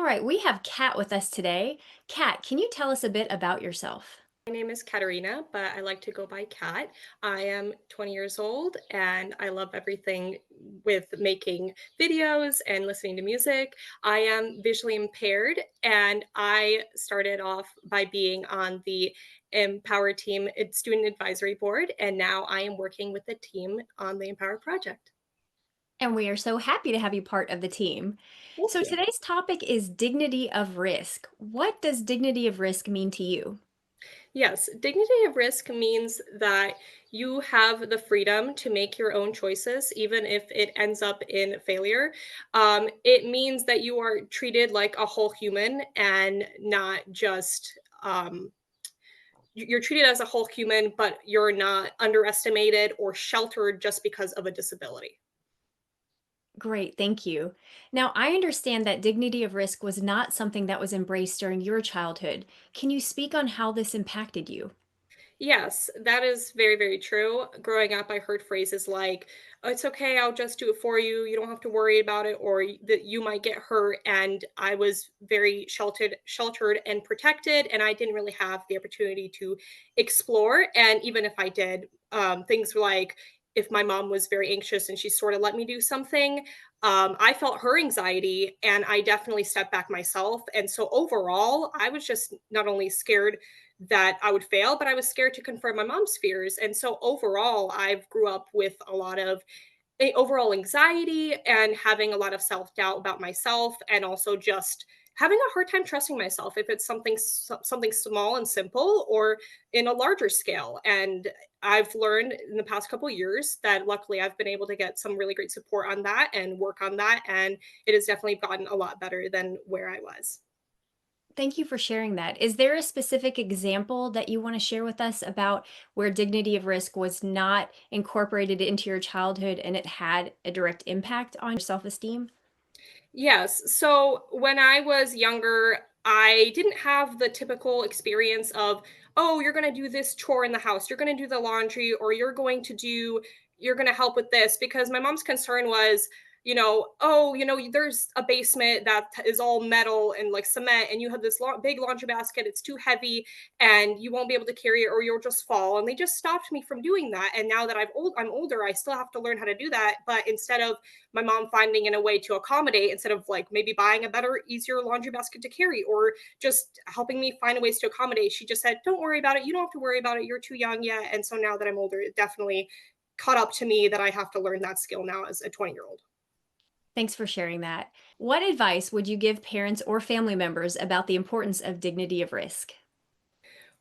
right, we have Kat with us today. Kat, can you tell us a bit about yourself? My name is Katerina, but I like to go by Kat. I am 20 years old and I love everything with making videos and listening to music. I am visually impaired and I started off by being on the Empower team student advisory board, and now I am working with the team on the Empower project. And we are so happy to have you part of the team. Thank So you. today's topic is dignity of risk. What does dignity of risk mean to you? Yes, dignity of risk means that you have the freedom to make your own choices, even if it ends up in failure. It means that you are treated like a whole human and not just you're treated as a whole human, but you're not underestimated or sheltered just because of a disability. Great, thank you. Now, I understand that dignity of risk was not something that was embraced during your childhood. Can you speak on how this impacted you? Yes, that is very, very true. Growing up, I heard phrases like, "Oh, it's okay, I'll just do it for you. You don't have to worry about it," or that you might get hurt. And I was very sheltered and protected, and I didn't really have the opportunity to explore. And even if I did, things like if my mom was very anxious and she sort of let me do something, I felt her anxiety and I definitely stepped back myself. And so overall, I was just not only scared that I would fail, but I was scared to confront my mom's fears. And so overall, I've grew up with a lot of overall anxiety and having a lot of self-doubt about myself, and also just having a hard time trusting myself if it's something small and simple or in a larger scale. And I've learned in the past couple years that luckily I've been able to get some really great support on that and work on that, and it has definitely gotten a lot better than where I was. Thank you for sharing that. Is there a specific example that you want to share with us about where dignity of risk was not incorporated into your childhood and it had a direct impact on your self esteem? Yes. So when I was younger, I didn't have the typical experience of, oh, you're going to do this chore in the house, you're going to do the laundry, or you're going to help with this. Because my mom's concern was, oh, there's a basement that is all metal and like cement, and you have this big laundry basket, it's too heavy, and you won't be able to carry it, or you'll just fall. And they just stopped me from doing that. And now that I'm older, I still have to learn how to do that. But instead of my mom finding in a way to accommodate, instead of like maybe buying a better, easier laundry basket to carry, or just helping me find ways to accommodate, she just said, don't worry about it, you don't have to worry about it, you're too young yet. And so now that I'm older, it definitely caught up to me that I have to learn that skill now as a 20-year-old. Thanks for sharing that. What advice would you give parents or family members about the importance of dignity of risk?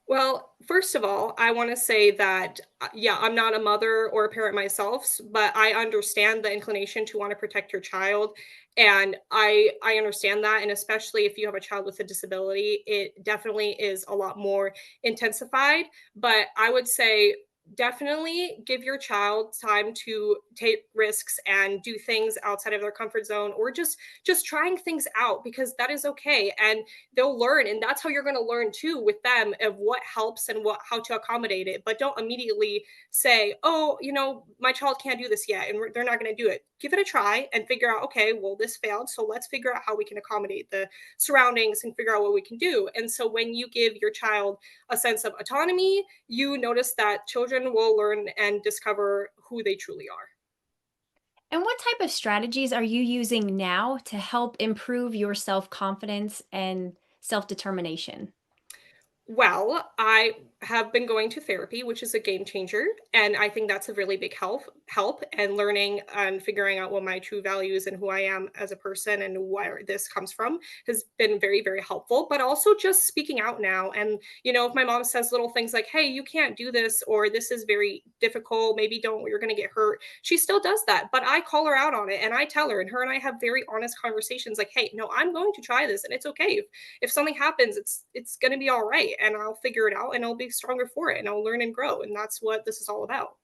Well, first of all, I want to say that, yeah, I'm not a mother or a parent myself, but I understand the inclination to want to protect your child. And I understand that. And especially if you have a child with a disability, it definitely is a lot more intensified. But I would say, definitely give your child time to take risks and do things outside of their comfort zone, or just trying things out, because that is okay. And they'll learn, and that's how you're going to learn too with them, of what helps and what how to accommodate it. But don't immediately say, oh, my child can't do this yet, and they're not going to do it. Give it a try and figure out, okay, well, this failed, so let's figure out how we can accommodate the surroundings and figure out what we can do. And so when you give your child a sense of autonomy, you notice that children will learn and discover who they truly are. And what type of strategies are you using now to help improve your self confidence and self determination? Well, I have been going to therapy, which is a game changer, and I think that's a really big help, and learning and figuring out what my true values and who I am as a person and where this comes from has been very, very helpful. But also just speaking out now, and if my mom says little things like, "Hey, you can't do this," or "This is very difficult, maybe don't, you're going to get hurt," she still does that. But I call her out on it and I tell her, and her and I have very honest conversations like, "Hey, no, I'm going to try this, and it's okay if something happens, it's going to be all right, and I'll figure it out, and I'll be stronger for it, and I'll learn and grow." And that's what this is all about.